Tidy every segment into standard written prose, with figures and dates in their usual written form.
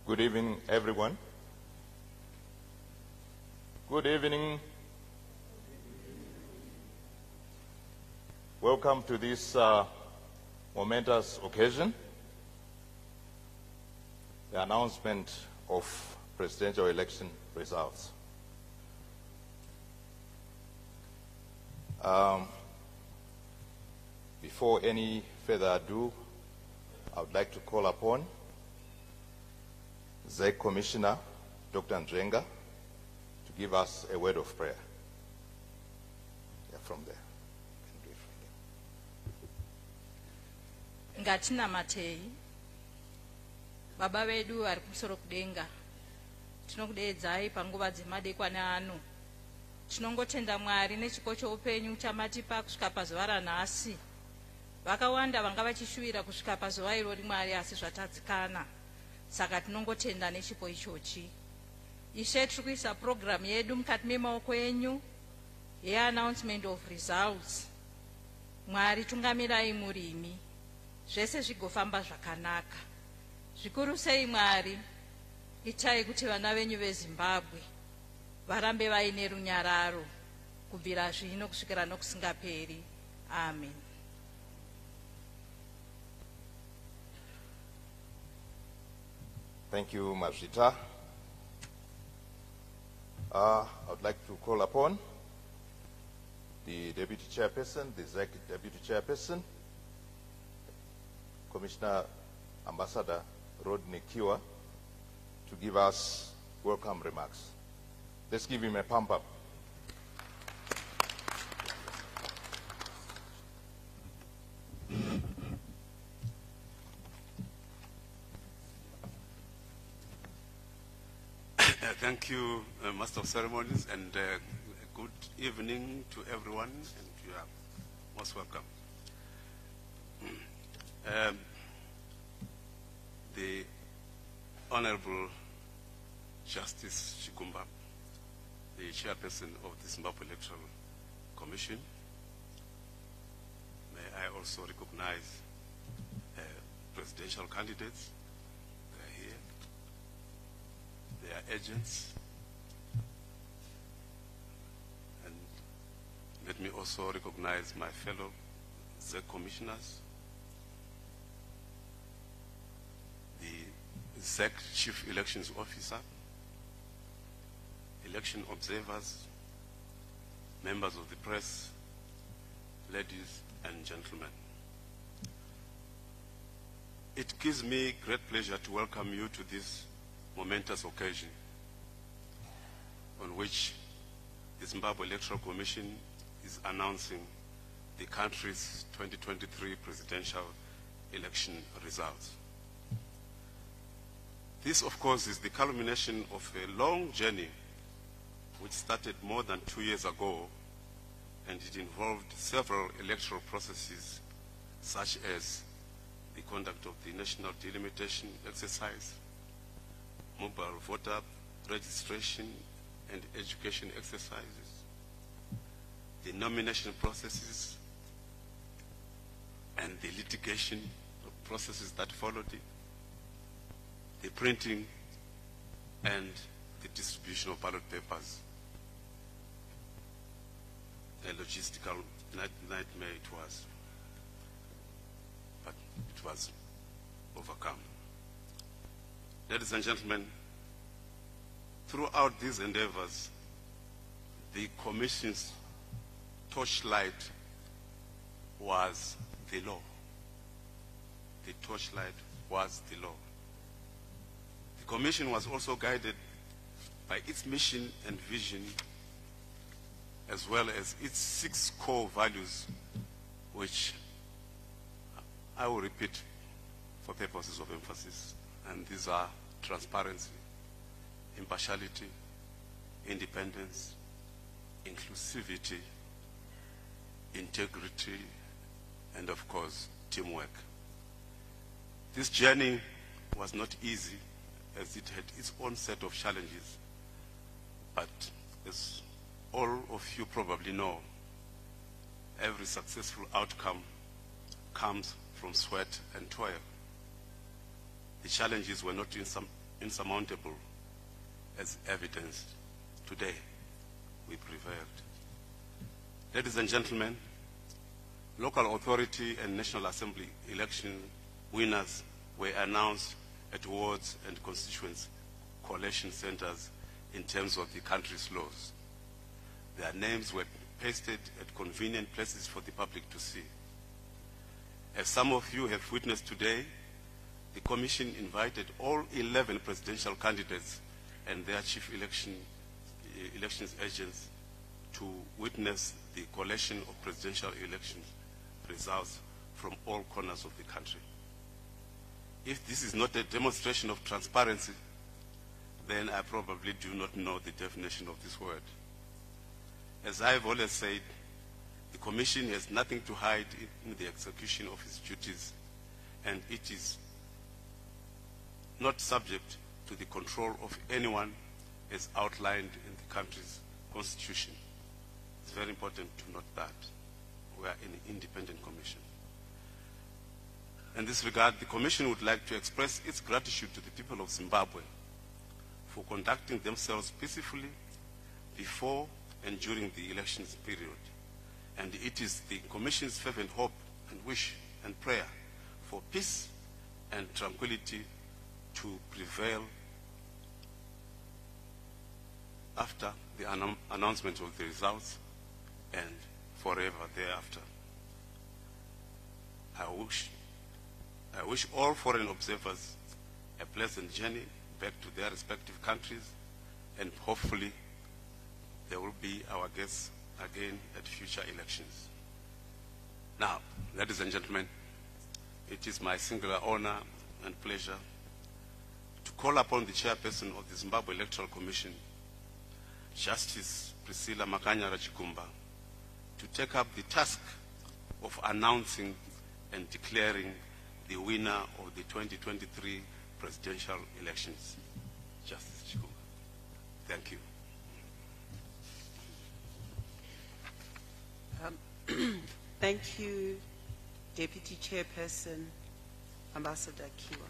Good evening, everyone. Good evening. Welcome to this momentous occasion, the announcement of presidential election results. Before any further ado, I would like to call upon ZEC Commissioner, Dr. Njenga, to give us a word of prayer. Yeah, from there. You can do it from there. Ngatina matei baba vedu vari kumusoro kudenga, tinokudeedzai panguva dzemadekwana ano. Tinongotenda Mwari nechipo choupenyu chamatipa kusvika pazuva ranhasi. Vakawanda vanga vachishuvira kusvika pazuva irori Mwari, asi zvatadzikana. Saka tinongotenda nechipo ichochi. Ishe tiri kuisa program yedu mukati memaoko enyu ye-announcement of results. Mwari tungamirai murimi, zvese zvigofamba zvakanaka. Zvikuru sei Mwari, itai kuti vana venyu veZimbabwe varambe vaine runyararo kubvira zvino kusvikira nokusingaperi. Amen. Thank you, Mazvita. I would like to call upon the Deputy Chairperson, the ZEC Deputy Chairperson, Commissioner Ambassador Rodney Kiwa, to give us welcome remarks. Let's give him a pump up. Thank you, Master of Ceremonies, and good evening to everyone, and you are most welcome. The Honorable Justice Chikumba, the Chairperson of the Zimbabwe Electoral Commission, may I also recognize presidential candidates. They are here. They are agents, me also recognize my fellow ZEC commissioners, the ZEC Chief Elections Officer, election observers, members of the press, ladies and gentlemen. It gives me great pleasure to welcome you to this momentous occasion on which the Zimbabwe Electoral Commission is announcing the country's 2023 presidential election results. This, of course, is the culmination of a long journey which started more than 2 years ago, and it involved several electoral processes such as the conduct of the national delimitation exercise, mobile voter registration and education exercises, the nomination processes and the litigation processes that followed it, the printing and the distribution of ballot papers. A logistical nightmare it was, but it was overcome. Ladies and gentlemen, throughout these endeavors, the Commission's torchlight was the law. The torchlight was the law. The Commission was also guided by its mission and vision, as well as its 6 core values, which I will repeat for purposes of emphasis. And these are transparency, impartiality, independence, inclusivity, integrity, and of course, teamwork. This journey was not easy, as it had its own set of challenges, but as all of you probably know, every successful outcome comes from sweat and toil. The challenges were not insurmountable, as evidenced today. We prevailed. Ladies and gentlemen, local authority and National Assembly election winners were announced at wards and constituents collation centers in terms of the country's laws. Their names were pasted at convenient places for the public to see. As some of you have witnessed today, the Commission invited all 11 presidential candidates and their chief elections agents to witness the collation of presidential election results from all corners of the country. If this is not a demonstration of transparency, then I probably do not know the definition of this word. As I've always said, the Commission has nothing to hide in the execution of its duties, and it is not subject to the control of anyone as outlined in the country's constitution. It's very important to note that we are an independent commission. In this regard, the Commission would like to express its gratitude to the people of Zimbabwe for conducting themselves peacefully before and during the elections period. And it is the Commission's fervent hope and wish and prayer for peace and tranquility to prevail after the announcement of the results and forever thereafter. I wish all foreign observers a pleasant journey back to their respective countries, and hopefully they will be our guests again at future elections. Now, ladies and gentlemen, it is my singular honor and pleasure to call upon the chairperson of the Zimbabwe Electoral Commission, Justice Priscilla Makanyara Chikumba, to take up the task of announcing and declaring the winner of the 2023 presidential elections. Justice Chikumba. Thank you. Thank you, Deputy Chairperson, Ambassador Kiwa.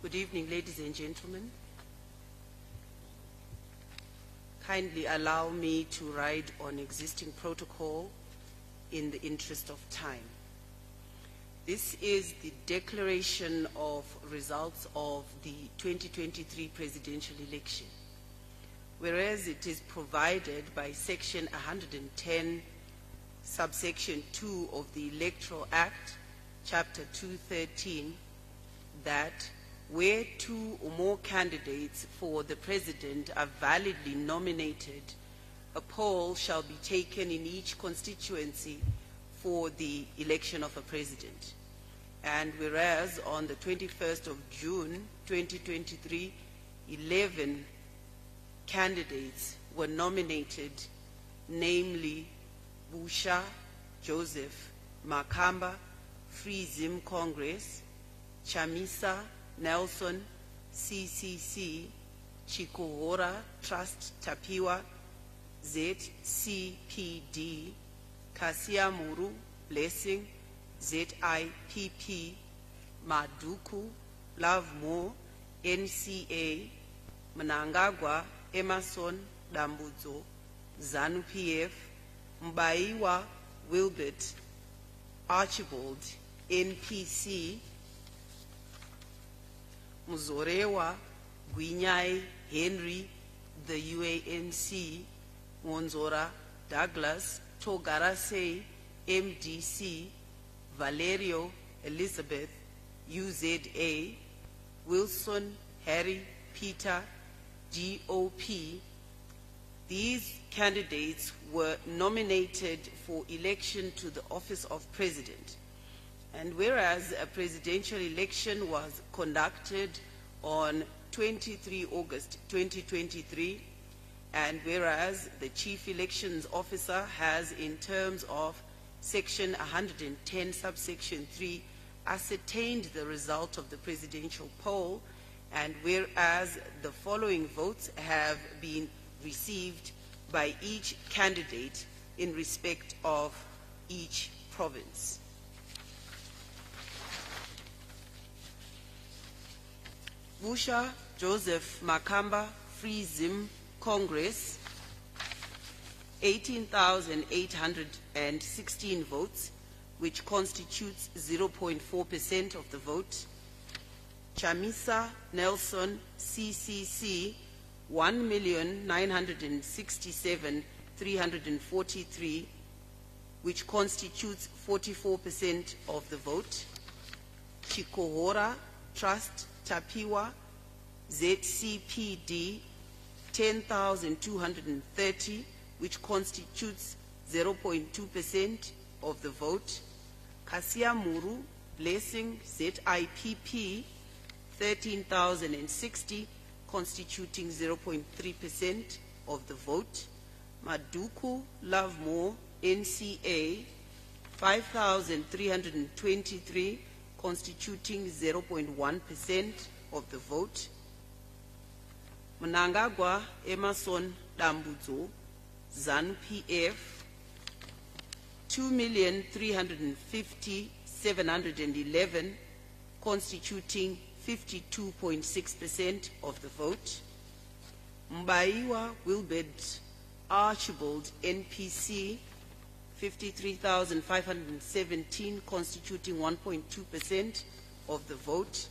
Good evening, ladies and gentlemen. kindly allow me to ride on existing protocol in the interest of time. This is the declaration of results of the 2023 presidential election. Whereas it is provided by Section 110, subsection 2 of the Electoral Act, Chapter 213, that where two or more candidates for the president are validly nominated, a poll shall be taken in each constituency for the election of a president. And whereas on the 21st of June 2023, 11 candidates were nominated, namely Busha Joseph Makamba, Free Zim Congress, Chamisa Nelson CCC, Chikohora Trust Tapiwa ZCPD, Kasia Muru Blessing ZIPP, Maduku Love More NCA, Mnangagwa Emerson Dambudzo ZANU PF, Mbaiwa Wilbert Archibald NPC, Muzorewa Gwinyai Henry the UANC, Monzora Douglas Togarase MDC, Valerio Elizabeth UZA, Wilson Harry Peter GOP. These candidates were nominated for election to the office of president. And whereas a presidential election was conducted on 23 August 2023, and whereas the Chief Elections Officer has, in terms of Section 110, subsection 3, ascertained the result of the presidential poll, and whereas the following votes have been received by each candidate in respect of each province. Busha Joseph Makamba, Free Zim Congress, 18,816 votes, which constitutes 0.4% of the vote. Chamisa Nelson CCC, 1,967,343, which constitutes 44% of the vote. Chikohora Trust Tapiwa ZCPD, 10,230, which constitutes 0.2% of the vote. Kasia Muru Blessing ZIPP, 13,060, constituting 0.3% of the vote. Maduku Love More NCA, 5,323, constituting 0.1% of the vote. Mnangagwa Emerson Dambudzo ZANU PF, 2,350,711, constituting 52.6% of the vote. Mbaiwa Wilbert Archibald NPC, 53,517, constituting 1.2% of the vote.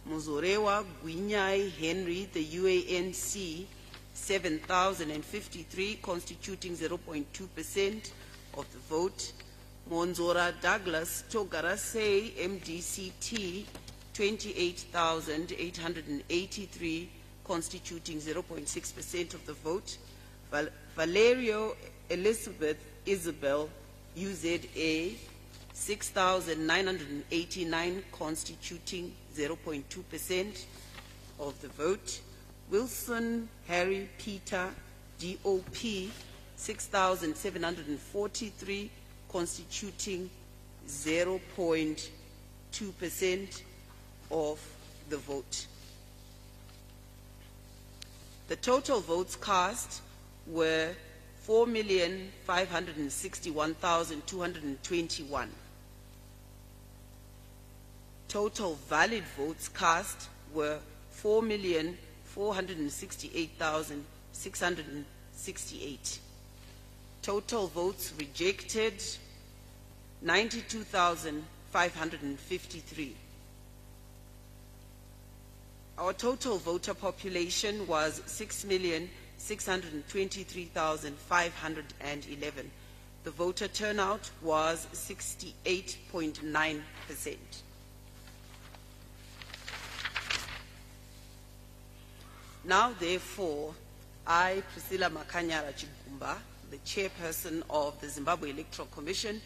Muzorewa Gwinyai Henry the UANC, 7,053, constituting 0.2% of the vote. Monzora Douglas Togarase MDCT, 28,883, constituting 0.6% of the vote. Valerio Elizabeth Isabel UZA, 6,989, constituting 0.2% of the vote. Wilson Harry Peter DOP, 6,743, constituting 0.2% of the vote. The total votes cast were 4,561,221. Total valid votes cast were 4,468,676. 68. Total votes rejected, 92,553. Our total voter population was 6,623,511. The voter turnout was 68.9%. Now, therefore, I, Priscilla Makanyara Chigumba, the chairperson of the Zimbabwe Electoral Commission,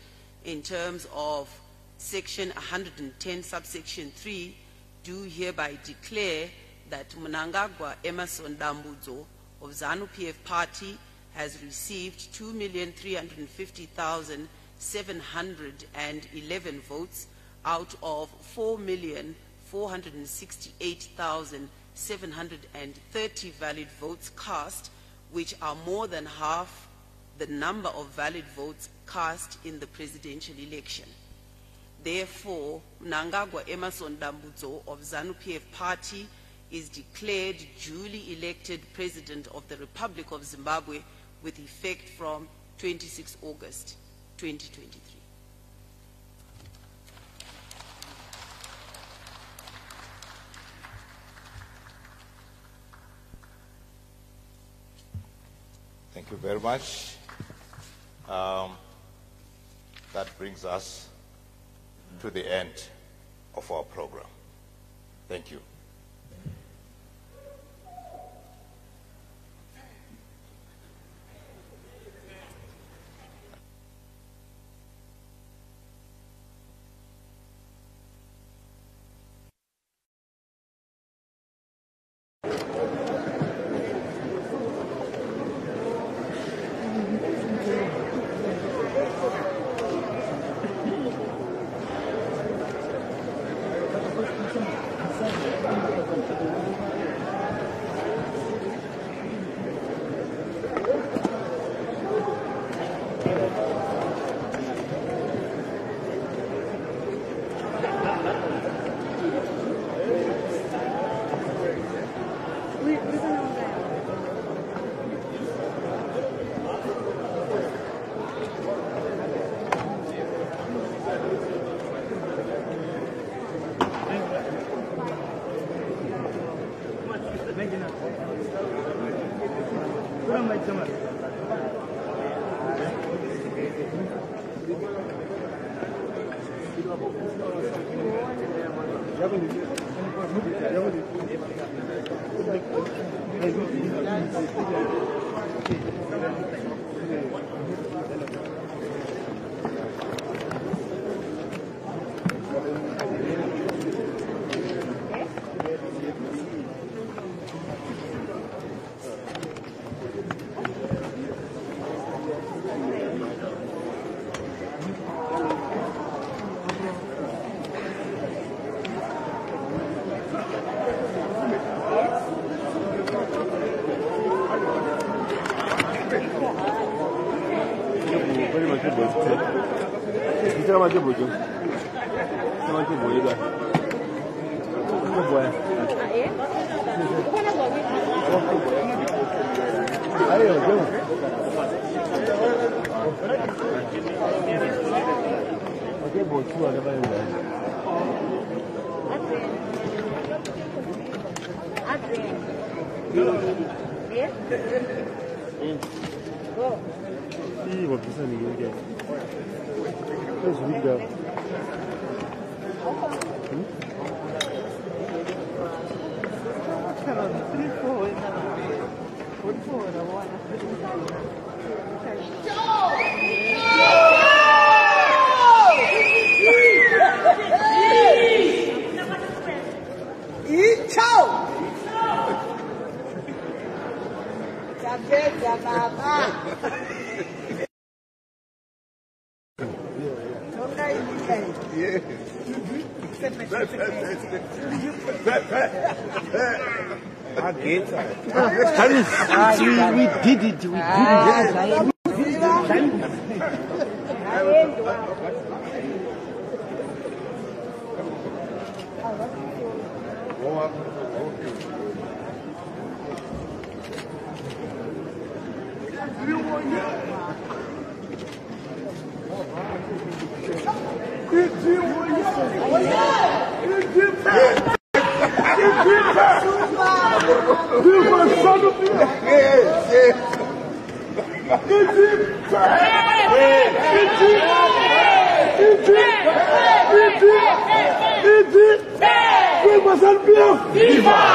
in terms of Section 110, subsection 3, do hereby declare that Mnangagwa Emerson Dambudzo of ZANU-PF Party has received 2,350,711 votes out of 4,468,730 valid votes cast, which are more than half the number of valid votes cast in the presidential election. Therefore, Mnangagwa Emerson Dambudzo of ZANU-PF Party is declared duly elected President of the Republic of Zimbabwe with effect from 26 August 2023. Thank you very much. That brings us to the end of our program. Thank you. We did it. Viva!